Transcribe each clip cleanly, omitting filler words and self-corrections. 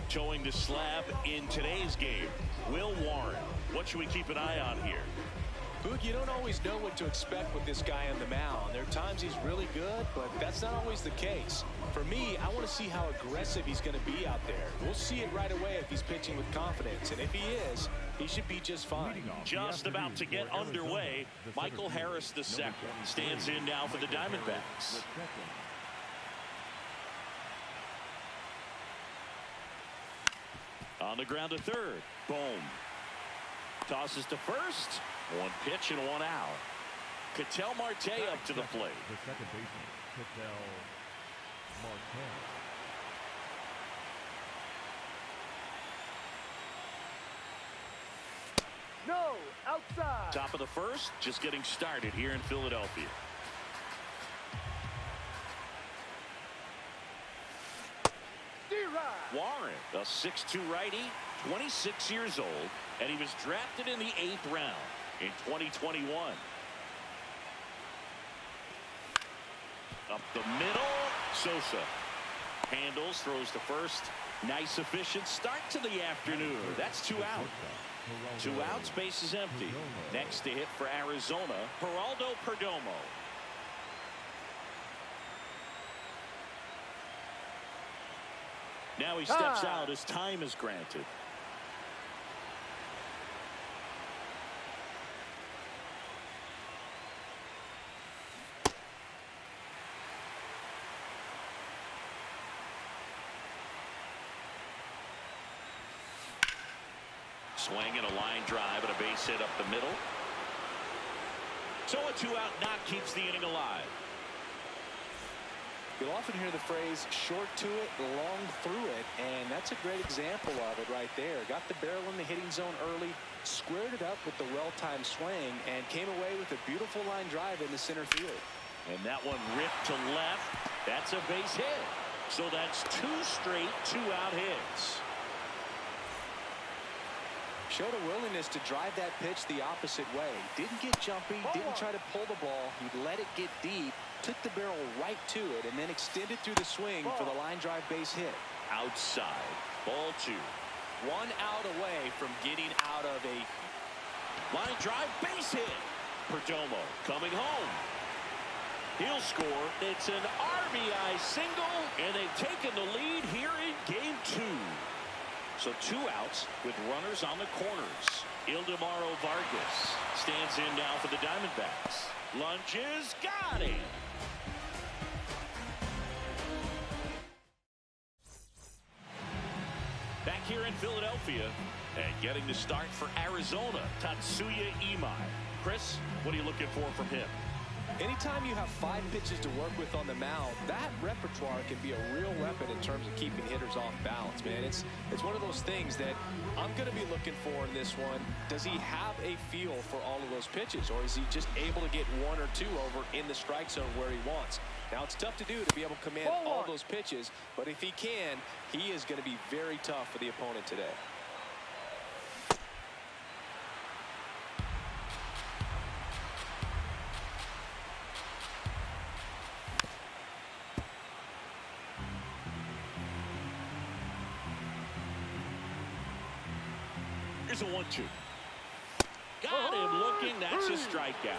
Showing the slab in today's game, Will Warren. What should we keep an eye on here? Boog, you don't always know what to expect with this guy on the mound. There are times he's really good, but that's not always the case. For me, I want to see how aggressive he's going to be out there. We'll see it right away if he's pitching with confidence, and if he is, he should be just fine. Just about to get underway, Michael Harris II stands in now for the Diamondbacks. On the ground to third. Boom. Tosses to first. One pitch and one out. Ketel Marte up to the plate. The second baseman, Ketel Marte. No, outside. Top of the first, just getting started here in Philadelphia. Warren, a 6'2 righty, 26 years old, and he was drafted in the 8th round in 2021. Up the middle, Sosa handles, throws to first. Nice efficient start to the afternoon. That's 2 out. 2 outs, base is empty. Next to hit for Arizona, Geraldo Perdomo. Now he steps out as time is granted. Swing and a line drive and a base hit up the middle. So a 2-out knock keeps the inning alive. You'll often hear the phrase short to it, long through it, and that's a great example of it right there. Got the barrel in the hitting zone early, squared it up with the well-timed swing, and came away with a beautiful line drive in the center field. And that one ripped to left. That's a base hit. So that's 2 straight 2-out hits. Showed a willingness to drive that pitch the opposite way. Didn't get jumpy, didn't try to pull the ball. He let it get deep, took the barrel right to it, and then extended through the swing for the line drive base hit. Outside, ball 2. 1 out away from getting out of a line drive base hit. Perdomo coming home. He'll score. It's an RBI single, and they've taken the lead here in game 2. So 2 outs with runners on the corners. Ildemaro Vargas stands in now for the Diamondbacks. Lunges, got it. Back here in Philadelphia, and getting the start for Arizona, Tatsuya Imai. Chris, what are you looking for from him? Anytime you have 5 pitches to work with on the mound, that repertoire can be a real weapon in terms of keeping hitters off balance, man. It's one of those things that I'm going to be looking for in this one. Does he have a feel for all of those pitches, or is he just able to get 1 or 2 over in the strike zone where he wants? Now, it's tough to do to be able to command all those pitches, but if he can, he is going to be very tough for the opponent today. Here's a 1-2. Got him looking. That's a strikeout.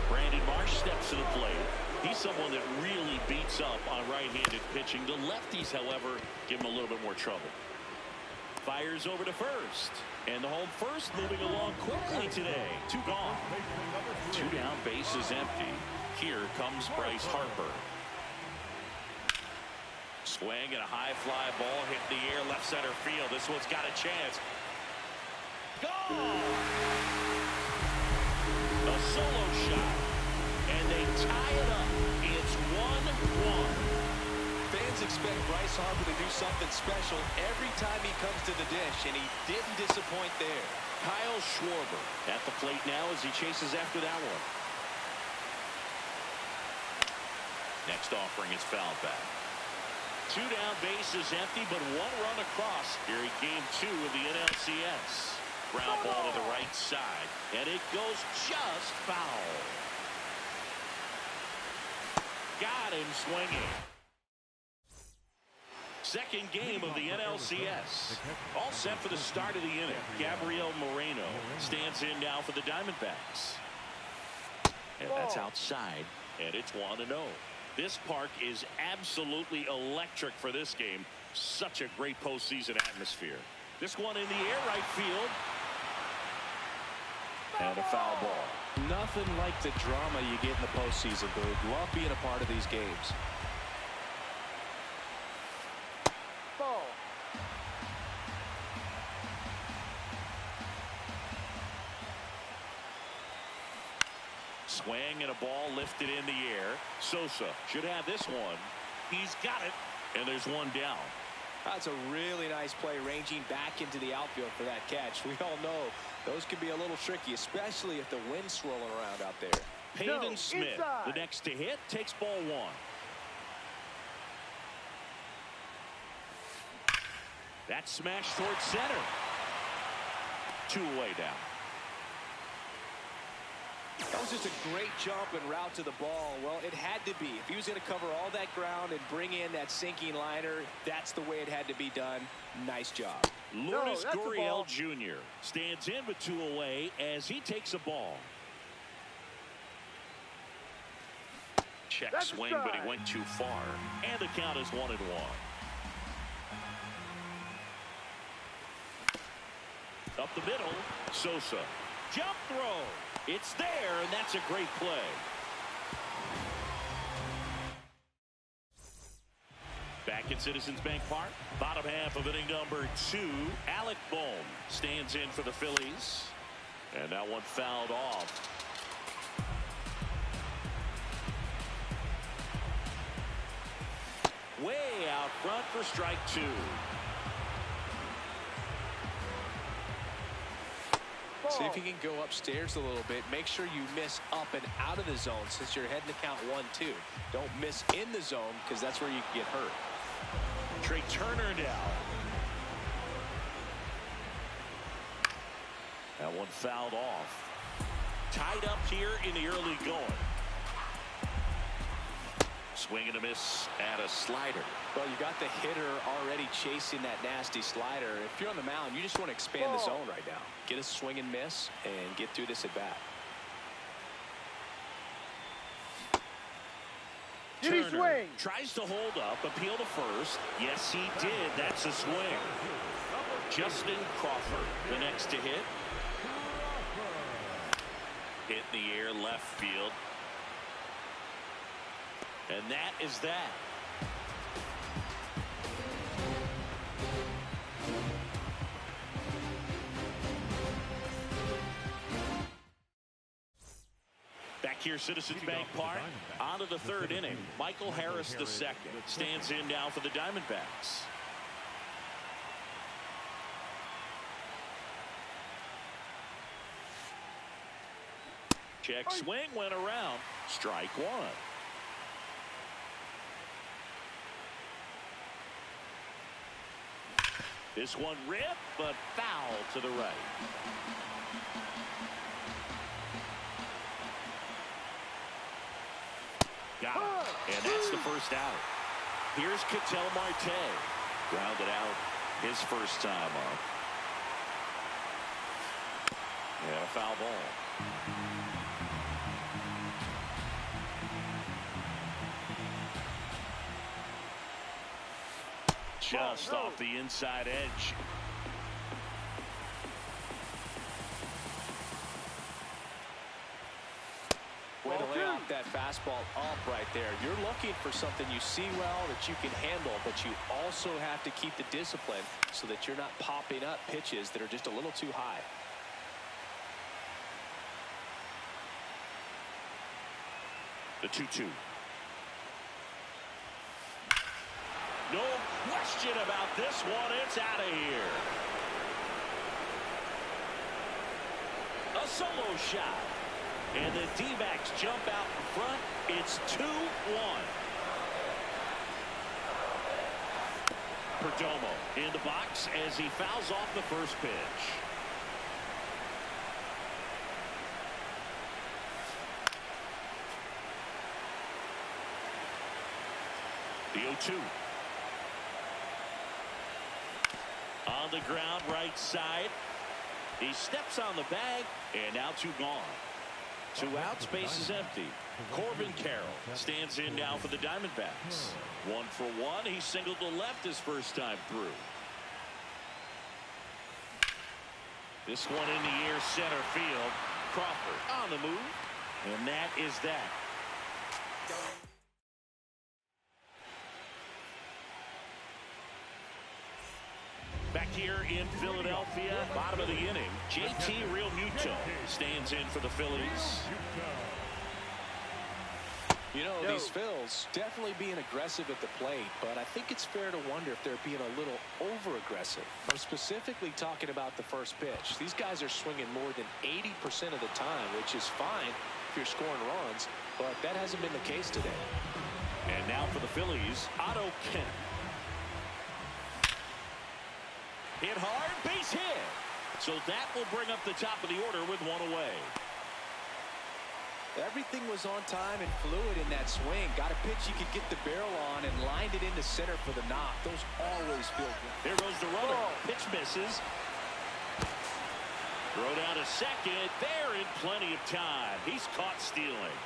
Brandon Marsh steps to the plate. He's someone that really beats up on right-handed pitching. The lefties, however, give him a little bit more trouble. Fires over to first. And the home first moving along quickly today. 2 gone. 2 down, base is empty. Here comes Bryce Harper. Swing and a high fly ball hit the air left center field. This one's got a chance. Gone! A solo shot. And and they tie it up. It's 1-1. Fans expect Bryce Harper to do something special every time he comes to the dish, and he didn't disappoint there. Kyle Schwarber at the plate now as he chases after that one. Next offering is fouled back. 2 down, bases empty, but 1 run across here in game 2 of the NLCS. Ground ball to the right side, and it goes just foul. Got him swinging. Second game of the NLCS. All set for the start of the inning. Gabriel Moreno stands in now for the Diamondbacks. And that's outside, and it's 1-0. This park is absolutely electric for this game. Such a great postseason atmosphere. This one in the air, right field. And a foul ball. Nothing like the drama you get in the postseason, Boog. Love being a part of these games. Ball. Swing and a ball lifted in the air. Sosa should have this one. He's got it. And there's 1 down. That's a really nice play, ranging back into the outfield for that catch. We all know those can be a little tricky, especially if the wind's swirling around out there. Peyton Smith, inside. the next to hit, takes ball 1. That smash towards center. 2 away down. That was just a great jump and route to the ball. Well, it had to be. If he was going to cover all that ground and bring in that sinking liner, that's the way it had to be done. Nice job. Lourdes that's a Gurriel ball. Jr. stands in with 2 away as he takes a ball. Check That's a swing, but he strike. went too far. And the count is 1-1. Up the middle, Sosa. Jump throw. It's there, and that's a great play. Back at Citizens Bank Park, bottom half of inning number 2. Alec Bohm stands in for the Phillies. And that one fouled off. Way out front for strike 2. See if you can go upstairs a little bit. Make sure you miss up and out of the zone since you're heading to count 1-2. Don't miss in the zone because that's where you can get hurt. Trey Turner down. That one fouled off. Tied up here in the early going. Swing and a miss at a slider. Well, you got the hitter already chasing that nasty slider. If you're on the mound, you just want to expand the zone right now. Get a swing and miss and get through this at bat. Did he swing? Tries to hold up, appeal to first. Yes, he did. That's a swing. Justin Crawford, the next to hit. Hit in the air, left field. And that is that. Back here, Citizens Bank Park, on to the 3rd inning. Michael Harris II stands in now for the Diamondbacks. Check swing, went around. Strike 1. This one ripped, but foul to the right. Got it. And that's the first out. Here's Ketel Marte. Grounded out his first time up. And a foul ball. Just off the inside edge. Way to lay off that fastball up right there. You're looking for something you see well that you can handle, but you also have to keep the discipline so that you're not popping up pitches that are just a little too high. The 2-2. No question about this one. It's out of here. A solo shot. And the D-backs jump out in front. It's 2-1. Perdomo in the box as he fouls off the first pitch. The 0-2. On the ground, right side. He steps on the bag, and now 2 gone. 2 outs, base is empty. Corbin Carroll stands in now for the Diamondbacks. 1 for 1. He singled to left his first time through. This one in the air, center field. Crawford on the move, and that is that. Back here in Philadelphia, bottom of the inning, JT Realmuto stands in for the Phillies. You know, these Phils definitely being aggressive at the plate, but I think it's fair to wonder if they're being a little over-aggressive. I'm specifically talking about the first pitch. These guys are swinging more than 80% of the time, which is fine if you're scoring runs, but that hasn't been the case today. And now for the Phillies, Otto Kemp. Hit hard, base hit. So that will bring up the top of the order with 1 away. Everything was on time and fluid in that swing. Got a pitch you could get the barrel on and lined it into center for the knock. Those always feel good. There goes the runner. Pitch misses. Throw down to second. They're in plenty of time. He's caught stealing.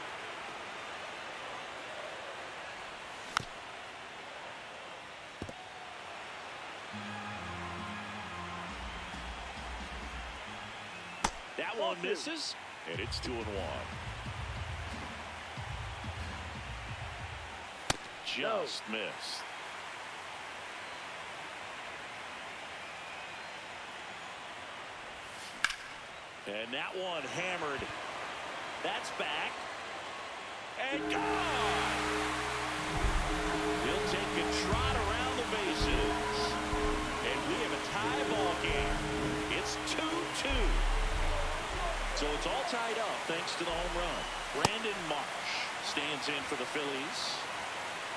That one misses, and it's 2-1. Just missed. And that one hammered. That's back. And gone! He'll take a trot around the bases. And we have a tie ball game. It's 2-2. So it's all tied up thanks to the home run. Brandon Marsh stands in for the Phillies.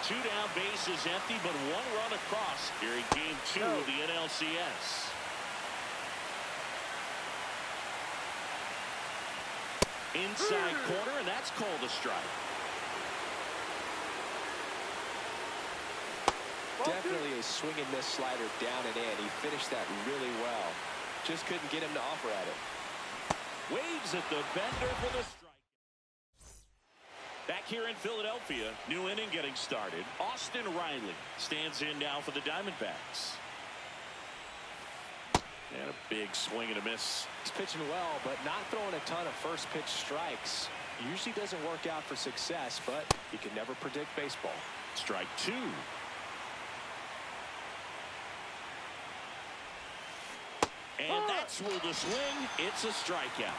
2 down, bases empty, but 1 run across here in game 2 of the NLCS. Inside corner, and that's called a strike. Definitely a swing and miss slider down and in. He finished that really well. Just couldn't get him to offer at it. Waves at the bender for the strike. Back here in Philadelphia, new inning getting started. Austin Riley stands in now for the Diamondbacks. And a big swing and a miss. He's pitching well, but not throwing a ton of first pitch strikes. Usually doesn't work out for success, but you can never predict baseball. Strike 2. And that's ruled a swing. It's a strikeout.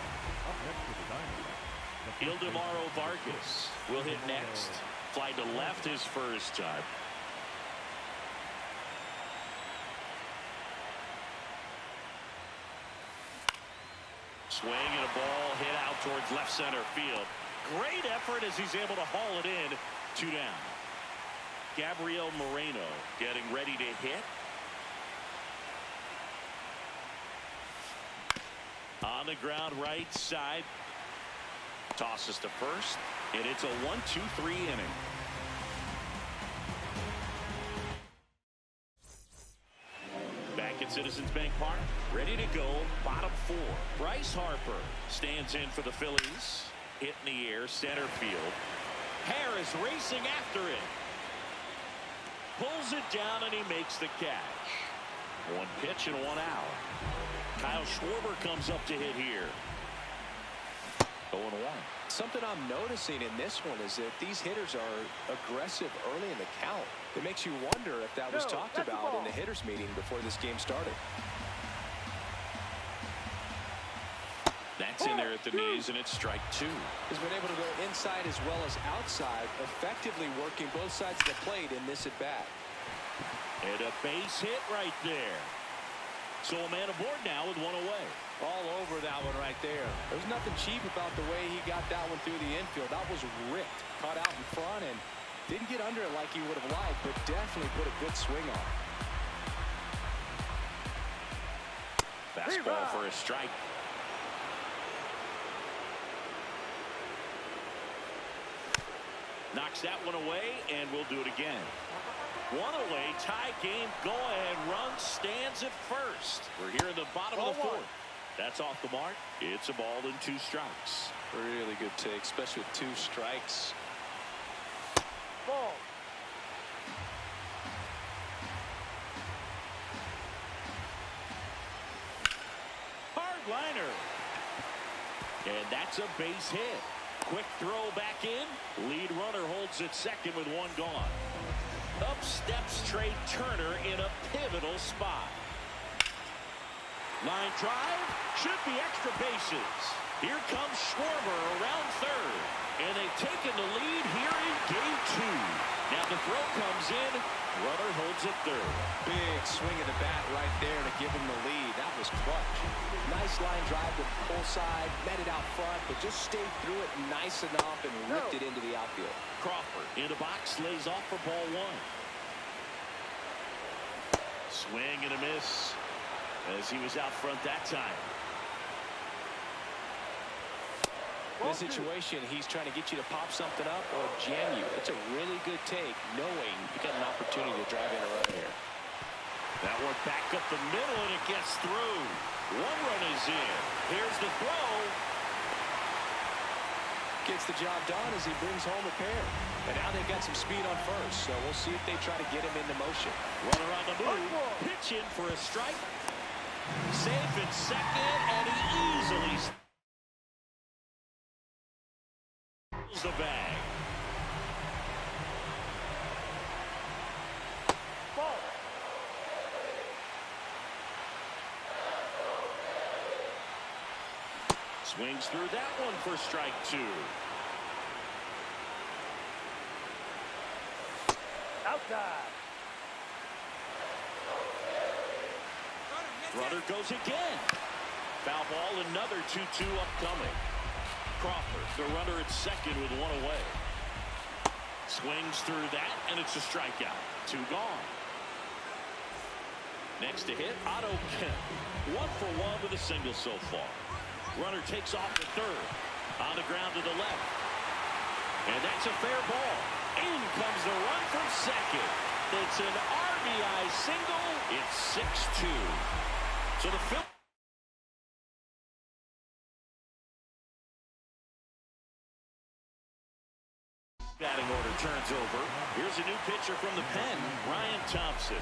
Ildemaro Vargas will hit next. Fly to left his first time. Swing and a ball hit out towards left center field. Great effort as he's able to haul it in. 2 down. Gabriel Moreno getting ready to hit. On the ground right side. Tosses to first. And it's a 1-2-3 inning. Back at Citizens Bank Park. Ready to go. Bottom 4. Bryce Harper stands in for the Phillies. Hit in the air. Center field. Harris racing after it. Pulls it down and he makes the catch. 1 pitch and 1 out. Kyle Schwarber comes up to hit here. 0-1. Something I'm noticing in this one is that these hitters are aggressive early in the count. It makes you wonder if that was talked about in the hitters meeting before this game started. That's in there at the knees, and it's strike two. He's been able to go inside as well as outside, effectively working both sides of the plate in this at-bat. And a base hit right there. So a man aboard now with one away. All over that one right there. There's nothing cheap about the way he got that one through the infield. That was ripped. Caught out in front and didn't get under it like he would have liked, but definitely put a good swing on. Fastball for a strike. Knocks that one away, and we'll do it again. One away, tie game, go-ahead run stands at first. We're here in the bottom of the fourth. That's off the mark. It's a ball and 2 strikes. Really good take, especially with 2 strikes. Ball. Hard liner. And that's a base hit. Quick throw back in. Lead runner holds at second with 1 gone. Up steps Trey Turner in a pivotal spot. Line drive. Should be extra bases. Here comes Schwarber around third. And they've taken the lead here in game 2. Now the throw comes in. Runner holds at third. Big swing of the bat right there to give him the lead. That was clutch. Nice line drive to the full side. Met it out front, but just stayed through it nice enough and ripped it into the outfield. Crawford in the box, lays off for ball 1. Swing and a miss as he was out front that time. In this situation, he's trying to get you to pop something up or jam you. It's a really good take, knowing you got an opportunity to drive in a run here. That one back up the middle, and it gets through. 1 run is in. Here's the throw. Gets the job done as he brings home a pair. And now they've got some speed on first, so we'll see if they try to get him into motion. Runner on the move. Pitch in for a strike. Safe at second, and he easily the bag. Ball. Swings through that one for strike 2. Outside. Runner goes again. Foul ball, another 2-2 upcoming. Crawford, the runner at second with 1 away. Swings through that, and it's a strikeout. 2 gone. Next to hit, Otto Kemp. 1 for 1 with a single so far. Runner takes off to third. On the ground to the left. And that's a fair ball. In comes the run from second. It's an RBI single. It's 6-2. So the Phillies batting order turns over. Here's a new pitcher from the pen, Ryan Thompson.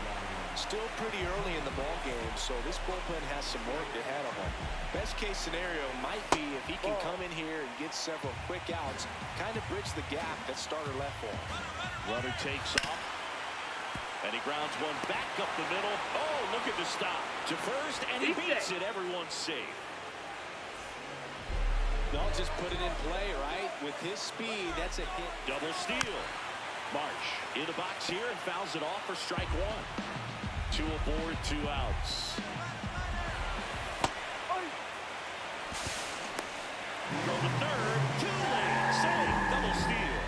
Still pretty early in the ball game, so this bullpen has some work ahead of them. Best case scenario might be if he can come in here and get several quick outs, kind of bridge the gap that starter left for him. Runner takes off, and he grounds one back up the middle. Oh, look at the stop to first, and he beats it. Everyone's safe. They'll just put it in play, right? With his speed, that's a hit. Double steal. Marsh in the box here and fouls it off for strike 1. 2 aboard, 2 outs. Throw to third, too late. Save, double steal.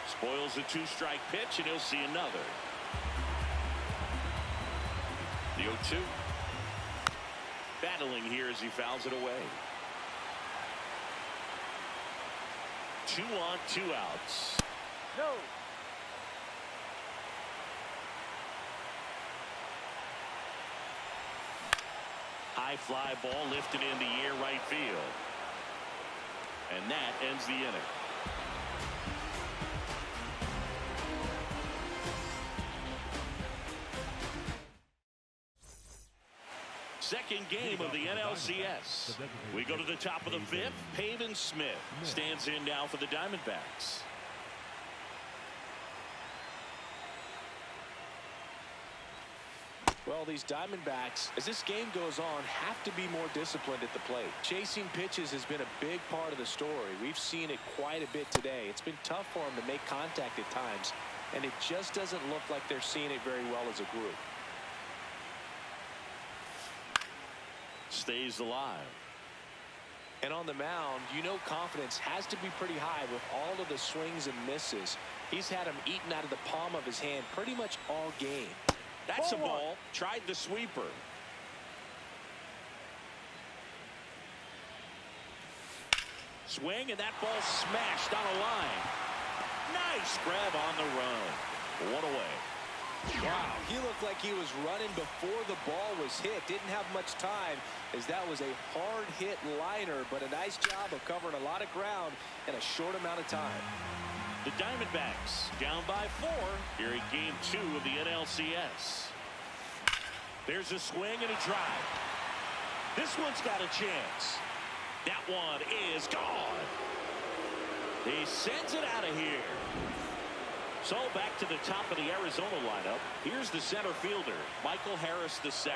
Spoils a 2-strike pitch, and he'll see another. The 0-2. Battling here as he fouls it away. 2 on, 2 outs. No. High fly ball lifted in the air right field. And that ends the inning. Second game of the NLCS. We go to the top of the 5th. Pavin Smith stands in now for the Diamondbacks. Well, these Diamondbacks, as this game goes on, have to be more disciplined at the plate. Chasing pitches has been a big part of the story. We've seen it quite a bit today. It's been tough for them to make contact at times, and it just doesn't look like they're seeing it very well as a group. Stays alive. And on the mound, you know confidence has to be pretty high with all of the swings and misses. He's had them eaten out of the palm of his hand pretty much all game. That's a ball. Tried the sweeper. Swing, and that ball smashed on a line. Nice grab on the run. One away. Wow, he looked like he was running before the ball was hit. Didn't have much time, as that was a hard hit liner, but a nice job of covering a lot of ground in a short amount of time. The Diamondbacks down by 4 here in game 2 of the NLCS. There's a swing and a drive. This one's got a chance. That one is gone. He sends it out of here. So back to the top of the Arizona lineup. Here's the center fielder, Michael Harris II.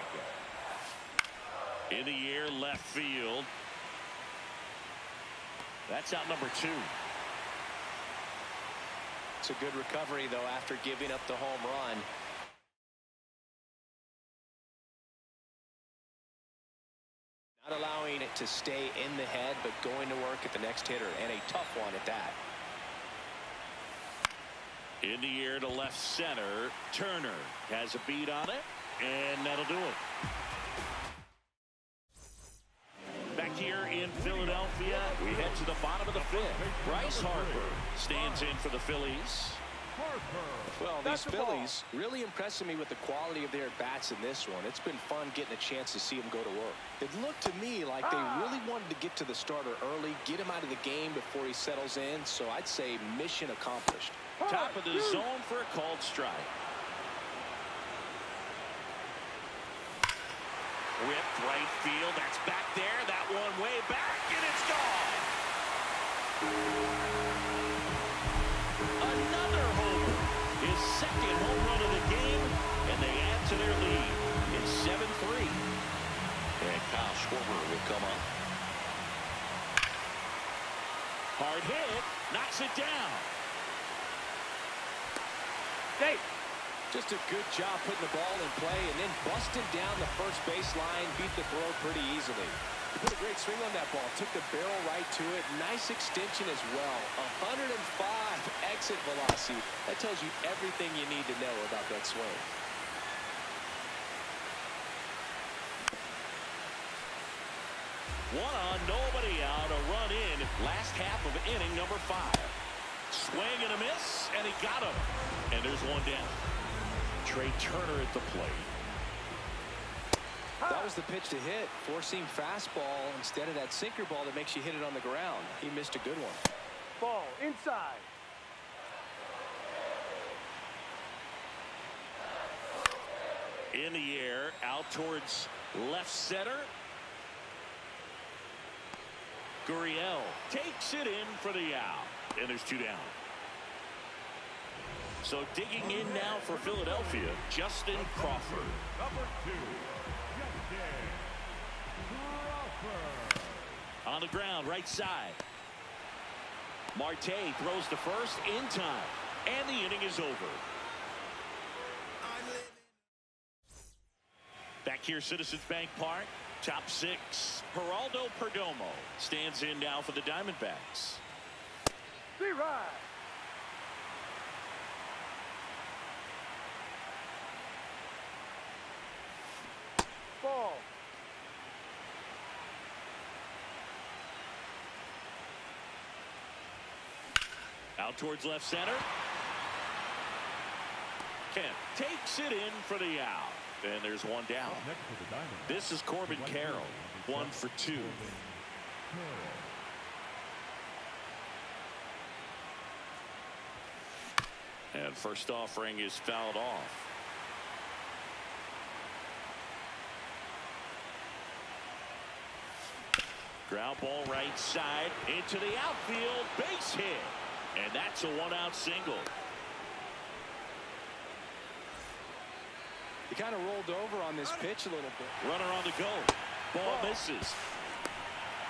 In the air, left field. That's out number 2. It's a good recovery, though, after giving up the home run. Not allowing it to stay in the head, but going to work at the next hitter, and a tough one at that. In the air to left center. Turner has a beat on it, and that'll do it. Back here in Philadelphia, we head to the bottom of the 5th. Bryce Harper stands in for the Phillies. Well, these Phillies really impressing me with the quality of their bats in this one. It's been fun getting a chance to see them go to work. It looked to me like they really wanted to get to the starter early, get him out of the game before he settles in, so I'd say mission accomplished. Top of the zone for a called strike. Whipped right field. That's back there. That one way back, and it's gone. Another homer. His second home run of the game, and they add to their lead. It's 7-3. And Kyle Schwarber will come up. Hard hit. Knocks it down. Dave. Just a good job putting the ball in play and then busting down the first baseline, beat the throw pretty easily. He put a great swing on that ball, took the barrel right to it. Nice extension as well. 105 exit velocity. That tells you everything you need to know about that swing. One on, nobody out. A run in. Last half of inning number 5. Swing and a miss, and he got him. And there's one down. Trey Turner at the plate. That was the pitch to hit. Four-seam fastball instead of that sinker ball that makes you hit it on the ground. He missed a good one. Ball inside. In the air, out towards left center. Gurriel takes it in for the out. And there's 2 down. So digging in now for Philadelphia, Justin Crawford. Number 2, Justin Crawford. On the ground, right side. Marte throws to first in time. And the inning is over. Back here, Citizens Bank Park. Top 6, Geraldo Perdomo stands in now for the Diamondbacks. Right. Ball. Out towards left center. Kent takes it in for the out. And there's one down. This is Corbin Carroll. 1 for 2. And first offering is fouled off. Ground ball right side into the outfield. Base hit. And that's a 1-out single. He kind of rolled over on this pitch a little bit. Runner on the go. Ball misses.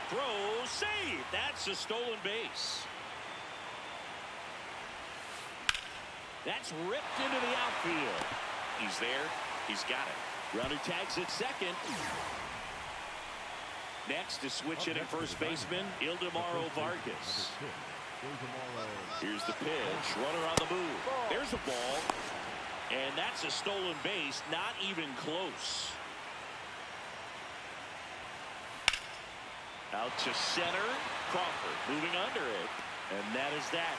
Throw, save. That's a stolen base. That's ripped into the outfield. He's there. He's got it. Runner tags at second. Next to switch hitting first baseman, Ildemaro Vargas. Here's the pitch. Runner on the move. There's a ball. And that's a stolen base. Not even close. Out to center. Crawford moving under it. And that is that.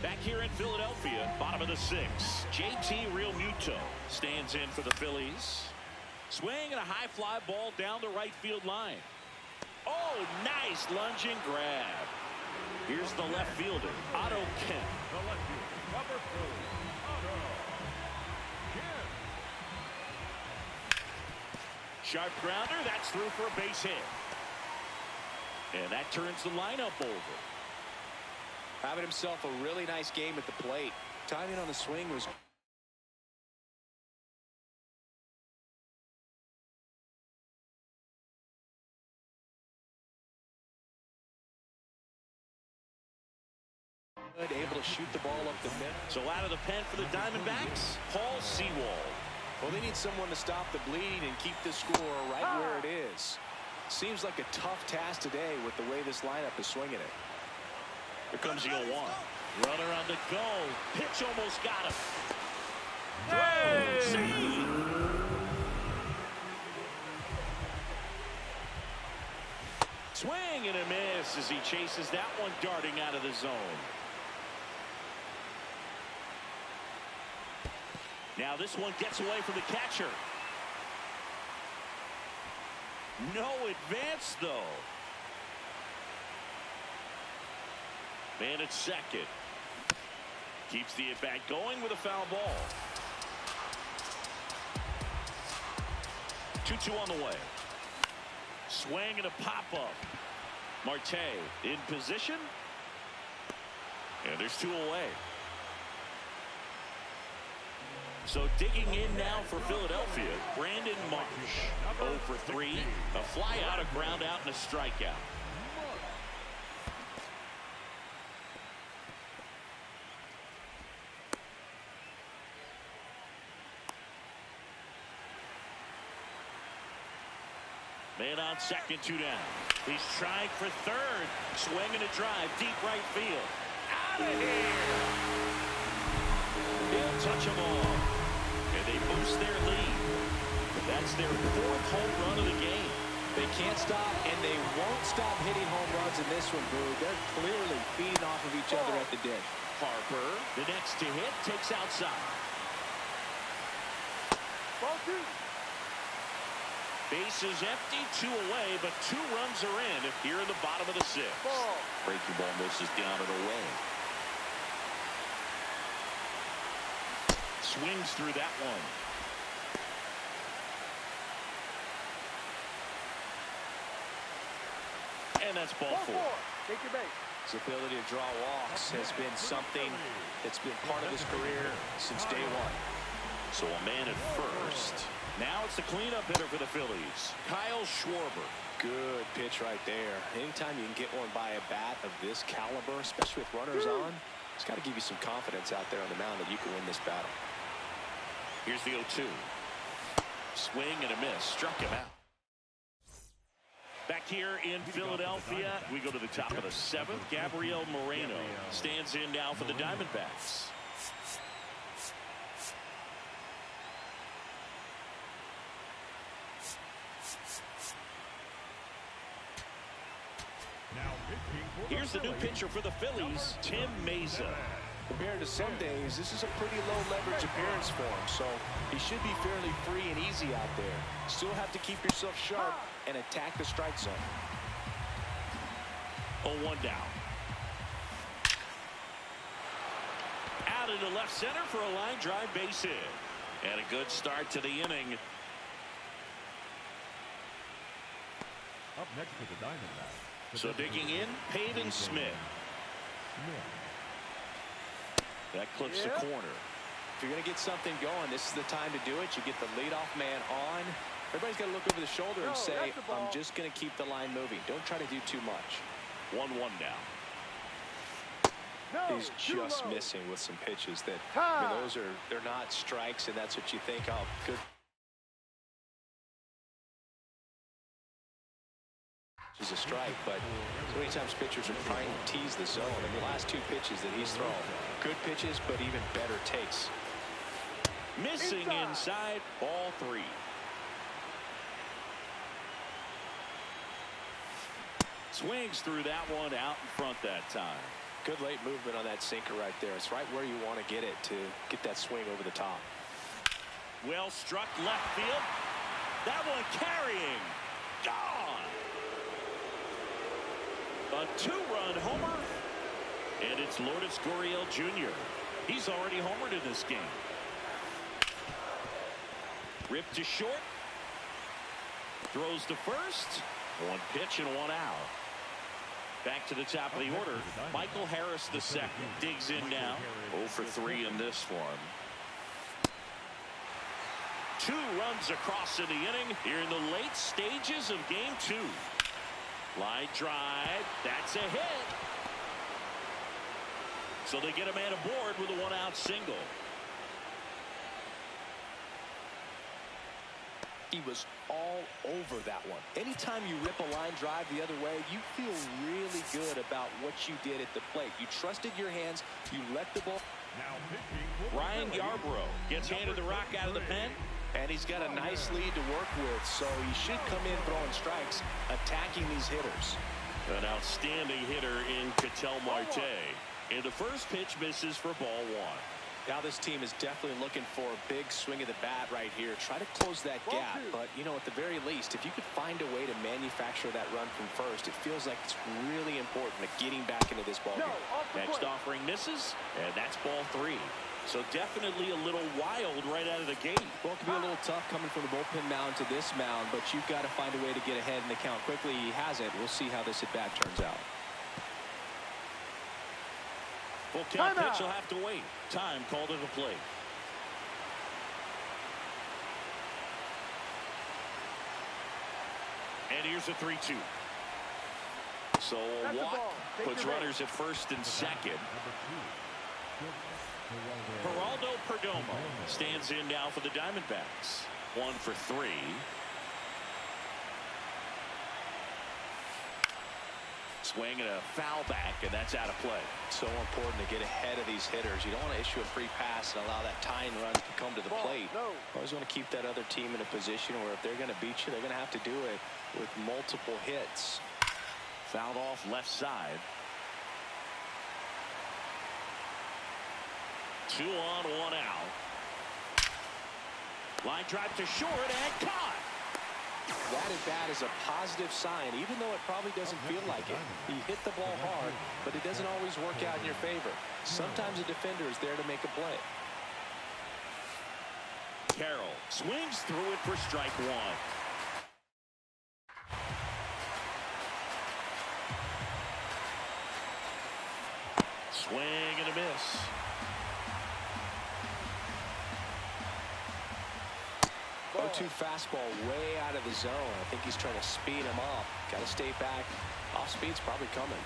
Back here in Philadelphia, bottom of the sixth, JT Realmuto stands in for the Phillies. Swing and a high fly ball down the right field line. Oh, nice lunging grab. Here's the left fielder, Otto Kemp. The left fielder, number 4, Otto Kemp. Sharp grounder, that's through for a base hit. And that turns the lineup over. Having himself a really nice game at the plate. Timing on the swing was good, able to shoot the ball up the middle. So out of the pen for the Diamondbacks, Paul Sewald. Well, they need someone to stop the bleed and keep the score right where it is. Seems like a tough task today with the way this lineup is swinging it. Here comes the 0-1. Runner on the go. Pitch almost got him. Hey! Save. Swing and a miss as he chases that one darting out of the zone. Now this one gets away from the catcher. No advance though. Man at second. Keeps the at-bat going with a foul ball. 2-2 on the way. Swing and a pop-up. Marte in position. And there's 2 away. So digging in now for Philadelphia, Brandon Marsh. 0 for 3. A fly out, a ground out, and a strikeout. Man on second, 2 down. He's trying for third. Swinging a drive, deep right field. Out of here! He'll touch them all. And they boost their lead. That's their 4th home run of the game. They can't stop, and they won't stop hitting home runs in this one, Brew. They're clearly feeding off of each other at the dish. Harper, the next to hit, takes outside. Ball 2. Base is empty, 2 away, but 2 runs are in here in the bottom of the 6th. Ball. Breaking ball misses down and away. Swings through that one. And that's ball 4. Take your base. His ability to draw walks has been something that's been part of his career since day one. So a man at first. Now it's the cleanup hitter for the Phillies, Kyle Schwarber. Good pitch right there. Anytime you can get one by a bat of this caliber, especially with runners on, it's got to give you some confidence out there on the mound that you can win this battle. Here's the 0-2. Swing and a miss. Struck him out. Back here in Philadelphia, we go to the top of the 7th. Gabriel Moreno stands in now for the Diamondbacks. Here's the new pitcher for the Phillies, Tim Meza. Compared to some days, this is a pretty low leverage appearance for him, so he should be fairly free and easy out there. Still have to keep yourself sharp and attack the strike zone. 0-1 down. Out into left center for a line drive base hit. And a good start to the inning Up next for the Diamondbacks. So digging in, Pavin Smith. That clips the corner. If you're going to get something going, this is the time to do it. You get the leadoff man on. Everybody's got to look over the shoulder and say, I'm just going to keep the line moving. Don't try to do too much. 1-1 now. No, He's just missing with some pitches that, I mean, they're not strikes, and that's what you think, oh, good. Is a strike, but so many times pitchers are trying to tease the zone. And the last two pitches that he's thrown, good pitches, but even better takes. Missing inside, ball 3. Swings through that one out in front that time. Good late movement on that sinker right there. It's right where you want to get it to get that swing over the top. Well struck left field. That one carrying. Gone. A 2-run homer. And it's Lourdes Gurriel Jr. He's already homered in this game. Ripped to short. Throws to first. 1 pitch and 1 out. Back to the top of the order. Michael Harris II digs in now. 0 for 3 in this one. 2 runs across in the inning here in the late stages of game 2. Line drive. That's a hit. So they get a man aboard with a 1-out single. He was all over that one. Anytime you rip a line drive the other way, you feel really good about what you did at the plate. You trusted your hands. You let the ball. Now pitching. Ryan Yarbrough gets handed the rock out of the pen. And he's got a nice lead to work with, so he should come in throwing strikes, attacking these hitters. An outstanding hitter in Ketel Marte. And the first pitch misses for ball 1. Now this team is definitely looking for a big swing of the bat right here. Try to close that gap, but, you know, at the very least, if you could find a way to manufacture that run from first, it feels like it's really important to getting back into this ball game. Next offering misses, and that's ball 3. So definitely a little wild right out of the gate. Well, it can be a little tough coming from the bullpen mound to this mound, but you've got to find a way to get ahead in the count quickly. He hasn't. We'll see how this at-bat turns out. Full count pitch will have to wait. Time called to the plate. And here's a 3-2. So a walk puts runners at first and second. Geraldo Perdomo stands in now for the Diamondbacks. 1 for 3. Swing and a foul back, and that's out of play. So important to get ahead of these hitters. You don't want to issue a free pass and allow that tying run to come to the plate. Always want to keep that other team in a position where if they're going to beat you, they're going to have to do it with multiple hits. Fouled off left side. 2 on, 1 out. Line drive to short and caught. That at bat is a positive sign, even though it probably doesn't feel like it. He hit the ball hard, but it doesn't always work out in your favor. Sometimes a defender is there to make a play. Carroll swings through it for strike 1. Swing and a miss. 0-2 fastball way out of the zone. I think he's trying to speed him up. Got to stay back. Off speed's probably coming.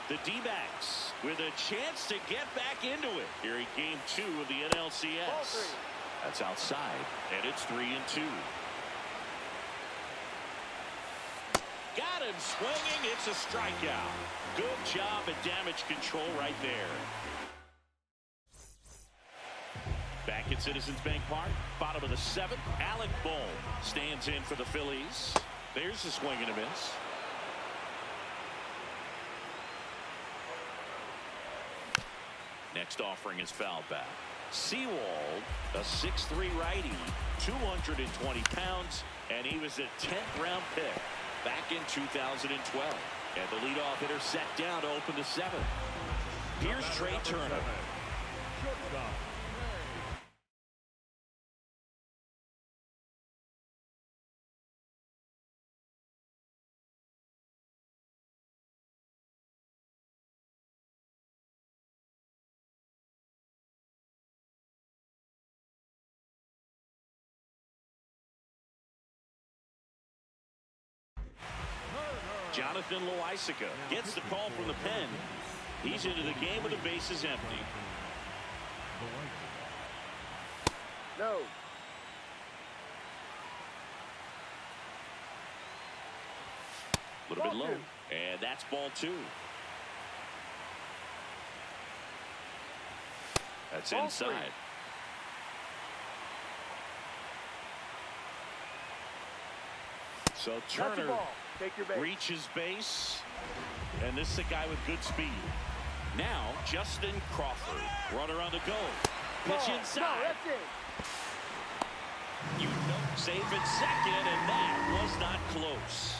The D-backs with a chance to get back into it here in game 2 of the NLCS. That's outside, and it's 3-2. Got him swinging. It's a strikeout. Good job at damage control right there. Back at Citizens Bank Park, bottom of the 7th, Alec Bohm stands in for the Phillies. There's a swing and a miss. Next offering is fouled back. Sewald, a 6'3" righty, 220 pounds, and he was a 10th round pick back in 2012. And the leadoff hitter set down to open the 7th. Here's Trey Turner. Shortstop. Jonathan Loaisiga gets the call from the pen. He's into the game with the bases empty. No. A little bit low. And that's ball 2. That's Ball inside. 3. So That's the Turner ball. Take your base. reaches base. And this is a guy with good speed. Now, Justin Crawford. Runner on the go. Pitch Ball. inside. No, that's it. You know, safe at second, and that was not close.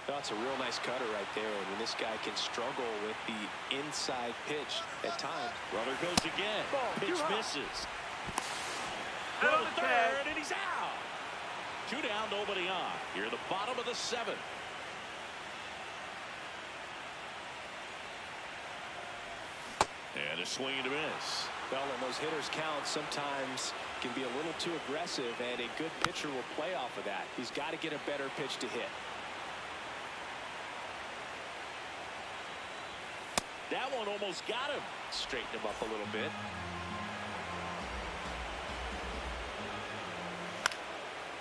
That's a real nice cutter right there. And when this guy can struggle with the inside pitch at times. Runner goes again. Ball, Pitch too high. misses. Out Throw on to the third, tag. and he's out. 2 down, nobody on. Here at the bottom of the 7th. And a swing and a miss. Well, and those hitters count sometimes can be a little too aggressive, and a good pitcher will play off of that. He's got to get a better pitch to hit. That one almost got him. Straighten him up a little bit.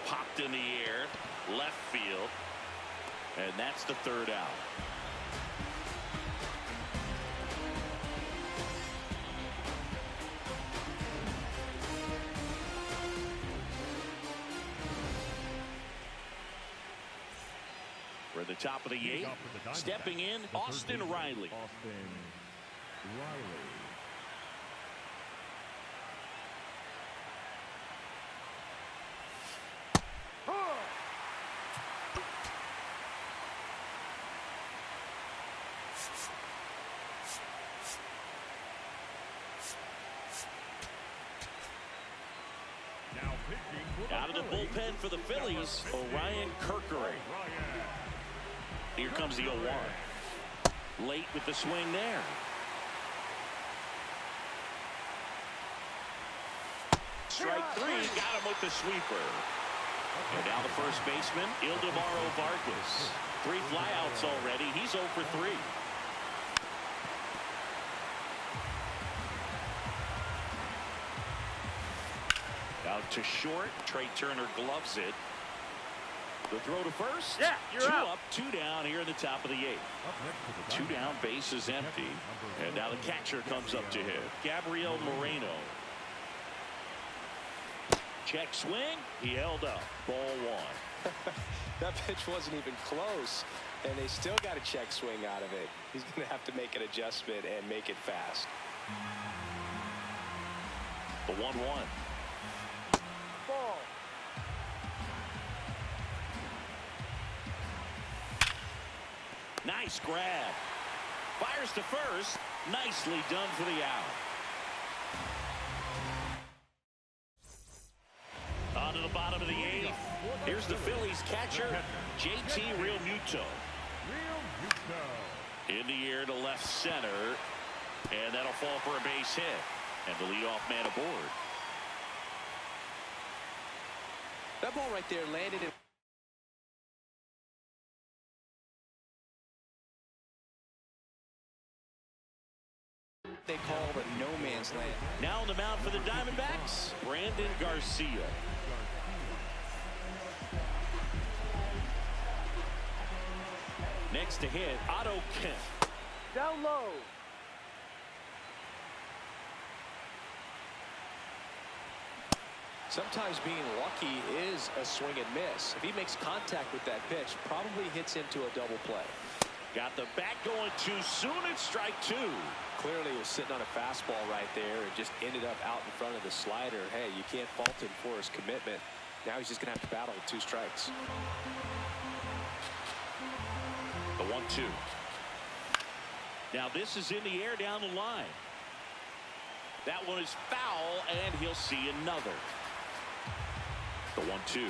Popped in the air, left field, and that's the 3rd out. We're at the top of the 8th. Stepping in, Austin Riley. Austin Riley. Now pitching for Out of the Phillies, bullpen for the Phillies, Orion Kerkery. Ryan. Here comes the 0-1. Late with the swing there. Strike 3, got him with the sweeper. And now the first baseman, Ildemaro Vargas. 3 flyouts already. He's 0 for 3. Out to short. Trey Turner gloves it. The throw to first. Yeah, you're 2 out. up, 2 down here in the top of the 8th. Up next to the 2 down, base is empty. And now the catcher comes up to hit. Gabriel Moreno. Check swing. He held up. Ball 1. That pitch wasn't even close, and they still got a check swing out of it. He's going to have to make an adjustment and make it fast. The 1-1. Ball. Nice grab. Fires to first. Nicely done for the out. On to the bottom of the 8th. Here's the Phillies catcher, JT Realmuto. Real Muto. In the air to left center. And that'll fall for a base hit. And the leadoff man aboard. That ball right there landed in. They call the no man's land. Now on the mound for the Diamondbacks, Brandon Garcia. Next to hit, Otto Kemp. Down low. Sometimes being lucky is a swing and miss. If he makes contact with that pitch, probably hits into a double play. Got the bat going too soon. It's strike 2. Clearly was sitting on a fastball right there and just ended up out in front of the slider. Hey, you can't fault him for his commitment. Now he's just going to have to battle with 2 strikes. The 1-2. Now this is in the air down the line. That one is foul, and he'll see another. The 1-2.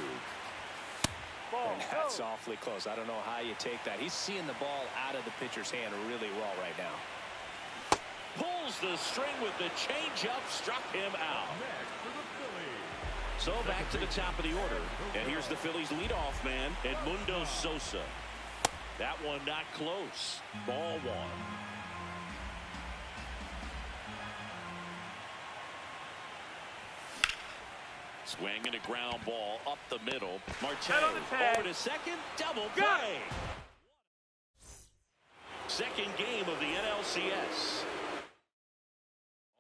Ball. And that's awfully close. I don't know how you take that. He's seeing the ball out of the pitcher's hand really well right now. Pulls the string with the changeup, struck him out. Next for the Phillies, So back to the top of the order. And here's the Phillies leadoff man, Edmundo Sosa. That one not close. Ball one. Swing and a ground ball up the middle. Marte over to second. Double play. Second game of the NLCS.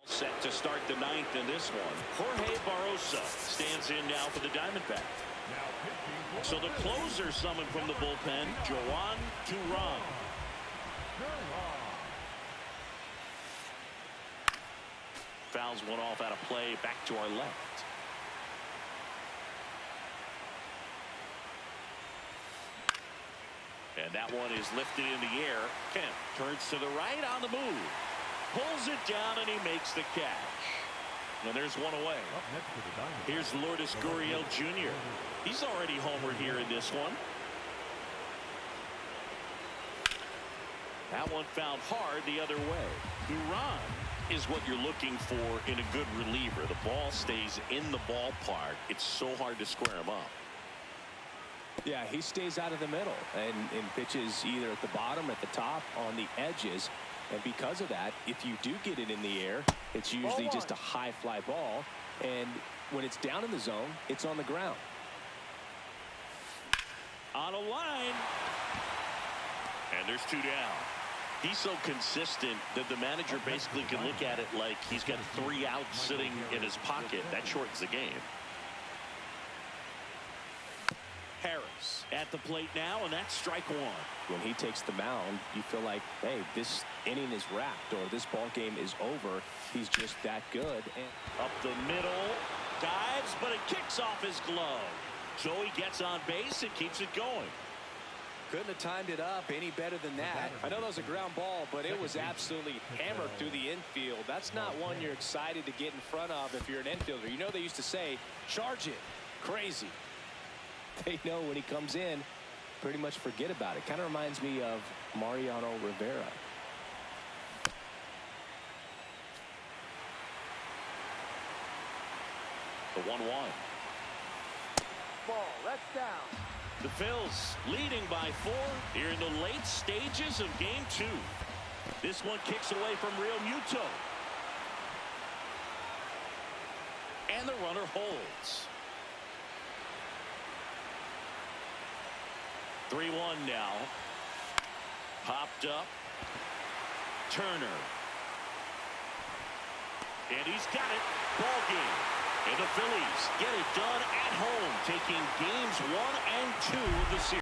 Set to start the ninth in this one. Jorge Barrosa stands in now for the Diamondback. So the closer summoned from the bullpen, Joan Duran. Fouls one off out of play, back to our left. And that one is lifted in the air. Kemp turns to the right on the move. Pulls it down and he makes the catch. And there's one away. Here's Lourdes Gurriel Jr. He's already homered here in this one. That one fouled hard the other way. Duran is what you're looking for in a good reliever. The ball stays in the ballpark. It's so hard to square him up. Yeah, he stays out of the middle and pitches either at the bottom, at the top, on the edges. And because of that, if you do get it in the air, it's usually just a high fly ball. And when it's down in the zone, it's on the ground. On a line. And there's two down. He's so consistent that the manager basically can look at it like he's got 3 outs sitting in his pocket. That shortens the game. Harris at the plate now, and that's strike one. When he takes the mound, you feel like, hey, this inning is wrapped or this ball game is over. He's just that good. And up the middle, dives, but it kicks off his glove. So he gets on base and keeps it going. Couldn't have timed it up any better than that. I know that was a ground ball, but it was absolutely hammered through the infield. That's not one you're excited to get in front of if you're an infielder. You know they used to say, charge it. Crazy. They know when he comes in, pretty much forget about it. Kind of reminds me of Mariano Rivera. The 1-1. Ball, that's down. The Phils leading by 4 here in the late stages of game 2. This one kicks away from Real Muto. And the runner holds. 3-1 now. Popped up. Turner. And he's got it. Ball game. And the Phillies get it done at home, taking games 1 and 2 of the series.